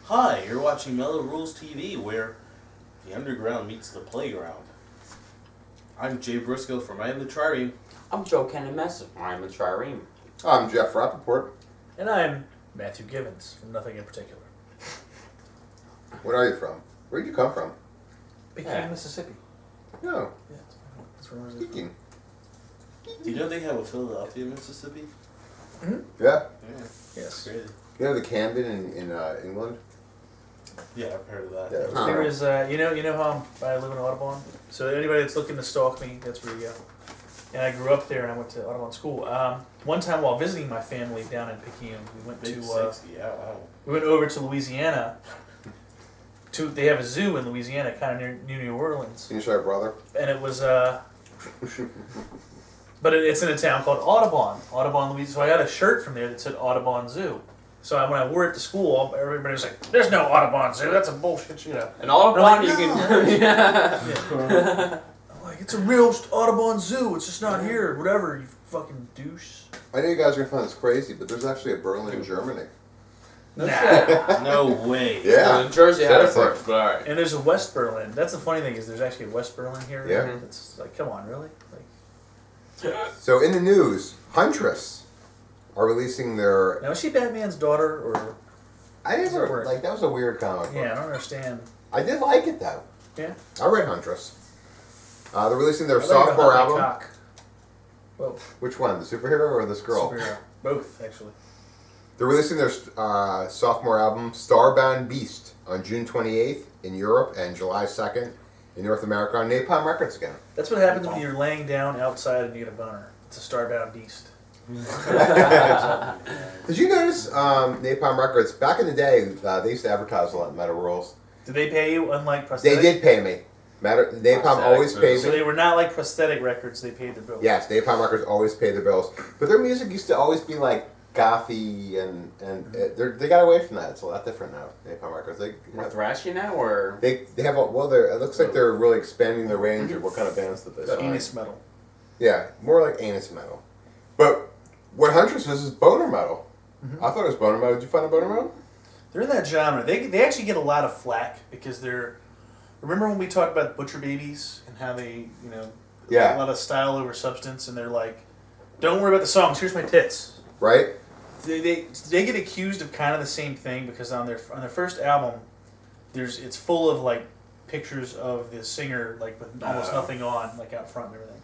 Hi, you're watching Mellow Rules TV, where the underground meets the playground. I'm Jay Briscoe from I Am the Trireme. I'm Joe Kennemess from I Am the Trireme. I'm Jeff Rappaport. And I'm Matthew Givens from Nothing in Particular. Where are you from? Where'd you come from? Pekin, Mississippi. No. Yeah, that's where I was. Speaking. Do you know they have a Philadelphia, Mississippi? Mm-hmm. Yeah. Yeah. Yes. Crazy. You know the Camden in England? Yeah, I've heard of that. Yeah. Huh. There is, you know how I live in Audubon? So anybody that's looking to stalk me, that's where you go. And I grew up there and I went to Audubon school. One time while visiting my family down in Pekin, we went Big to, sexy, yeah, wow. we went over to Louisiana. They have a zoo in Louisiana, kind of near New Orleans. Can you show your brother? And it was, but it's in a town called Audubon, Louisiana. So I got a shirt from there that said Audubon Zoo. So when I wore it to school, everybody was like, "There's no Audubon Zoo. That's a bullshit, you know." And all I'm about like, you "No." can. Yeah. I'm like, "It's a real Audubon Zoo. It's just not here. Whatever, you fucking douche." I know you guys are going to find this crazy, but there's actually a Berlin, Germany. Nah. No way. Yeah. New Jersey had it Seriously. first, but alright. And there's a West Berlin. That's the funny thing is there's actually a West Berlin here. Yeah. It's like, come on, really? So in the news, Huntress are releasing their... Now is she Batman's daughter or? I Does it never... work? Like, that was a weird comic book. Yeah, I don't understand. I did like it, though. Yeah. I read Huntress. They're releasing their I thought you were sophomore gonna hunt my album. cock. Well, Which one? The superhero or this girl? superhero. Both, actually. They're releasing their sophomore album, Starbound Beast, on June 28th in Europe and July 2nd in North America on Napalm Records again. That's what happens when you're laying down outside and you get a boner. It's a starbound beast. Did you notice Napalm Records, back in the day, they used to advertise a lot in Metal Rules. Did they pay you, unlike They prosthetic? did pay me. Napalm Prosthetic always moves. paid So me. they were not like prosthetic records, they paid the bill. Yes, Napalm Records always paid their bills. But their music used to always be like gothy and they got away from that. It's a lot different now, Napalm Records. More thrashy now, or? They have a, well, it looks like they're really expanding their range of what kind of bands that they sign. Anus metal. Yeah, more like anus metal. But what Huntress is boner metal. Mhm. I thought it was boner metal. Did you find it boner metal? They're in that genre. They actually get a lot of flack because they're... Remember when we talked about Butcher Babies and how they, you know, Yeah. a lot of style over substance, and they're like, "Don't worry about the songs. Here's my tits." Right? They get accused of kind of the same thing because on their first album, it's full of like pictures of the singer like with almost nothing on, like out front and everything.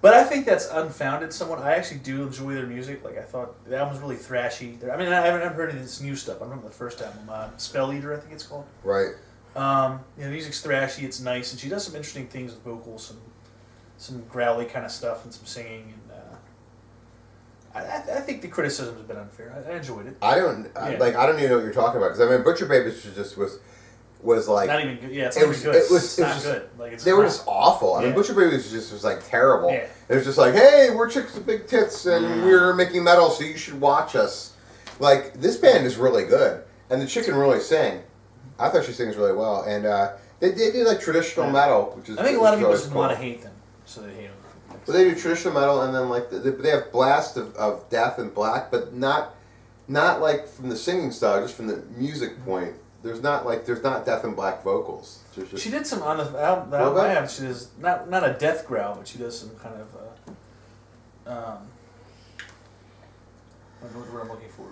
But I think that's unfounded. I actually do enjoy their music. Like I thought the album's really thrashy. I mean, I haven't heard any of this new stuff. I remember the first album, Spell Eater, I think it's called. Right. The music's thrashy. It's nice, and she does some interesting things with vocals, some growly kind of stuff, and some singing. And I think the criticism has been unfair. I enjoyed it. I don't even know what you're talking about because I mean Butcher Babies was like Not even good. Yeah, it's it not was- even good. it was- It's it not was good. Like it's they were not. just awful. I mean Yeah. Butcher Babies was like terrible. Yeah. It was just like, hey, we're chicks with big tits and we're making metal, so you should watch us. Like this band is really good, and the chick can really sing. I thought she sings really well, and they do like traditional metal, which is I think a lot of which people is just always want to cool. hate them, so they hate them. But they do traditional metal, and then like they have blast of death and black, but not like from the singing style, just from the music point. There's not death and black vocals. Just, She did some on the album. The What album I about? have, she does not a death growl, but she does some kind of. I don't know what word I'm looking for.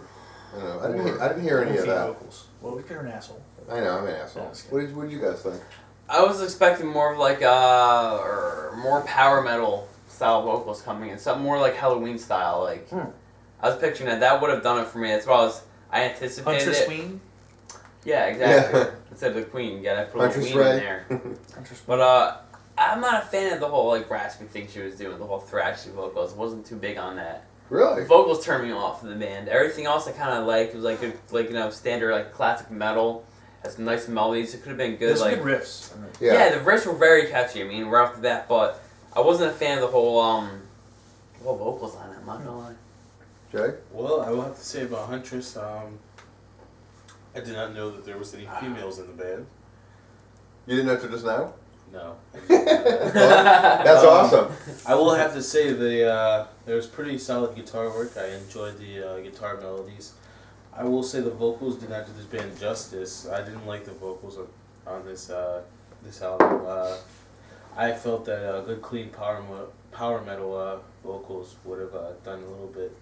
I don't know. I didn't hear any of Feed that. vocals. Well, you're an asshole. I know, I'm an asshole. Yeah, that's What did you guys think? I was expecting more of like or more power metal style vocals coming in, something more like Halloween style. Like I was picturing that. That would have done it for me. That's what I anticipated Huntress it. Queen. Yeah, exactly. Yeah. Instead of the Queen, you gotta put a little Huntress Queen in Ray. there. Huntress But I'm not a fan of the whole like raspy thing she was doing, the whole thrashy vocals. Wasn't too big on that. The Really? vocals turned me off of the band. Everything else I kind of liked. It was like standard like classic metal. Has some nice melodies. It could have been good. There's Like good riffs. yeah, the riffs were very catchy. I mean, right off the bat, but I wasn't a fan of the whole vocals on it. I'm not gonna lie. Jay? Well, I will have to say about Huntress, I did not know that there was any females in the band. You didn't know till just now? No. That's awesome. I will have to say there was pretty solid guitar work. I enjoyed the guitar melodies. I will say the vocals did not do this band justice. I didn't like the vocals on this this album. I felt that good clean power metal vocals would have done a little bit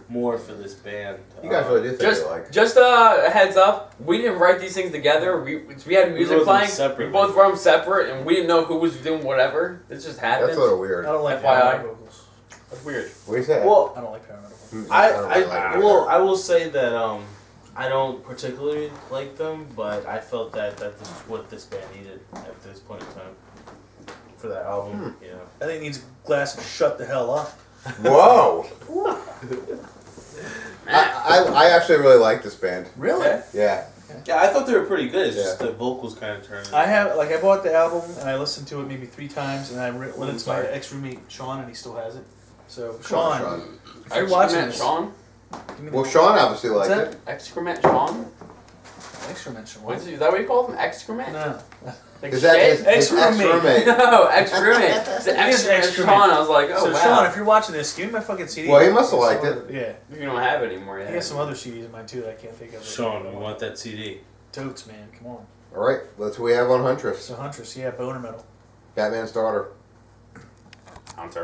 more for this band. You guys really do think alike. Just a heads up, we didn't write these things together. We had music wrote them playing. separately. We both wrote them separate, and we didn't know who was doing whatever. It just happened. That's a little I weird. don't like FYI. power metal vocals. That's weird. What do you say? Well, I don't like power metal vocals. I will say that I don't particularly like them, but I felt that this is what this band needed at this point in time for that album. You know. I think it needs a glass of shut the hell up. Whoa! I actually really like this band. Really? Yeah. Yeah, I thought they were pretty good. It's Yeah. just the vocals kind of turned. I bought the album and I listened to it maybe 3 times, and I lent it to my ex-roommate Sean, and he still has it. So Come on, Sean, if you're watching Excrement this, Sean? give me Well, the Sean obviously What's liked that? it. Excrement Sean? excrement. Sean. Is that what you call them? Excrement? No. Like Is that shit? his Ex-roommate. ex-roommate? No, excrement. It's It is excrement excrement. Sean. I was like, oh So wow. Sean, if you're watching this, give me my fucking CD. Well, he must have There's liked some other- Yeah. You don't have it anymore. He Yeah. has some other CDs of mine too that I can't think of. Sean, we want that CD. Totes, man. Come on. All right, that's what we have on Huntress. So Huntress, yeah, boner metal. Batman's daughter. Hunter.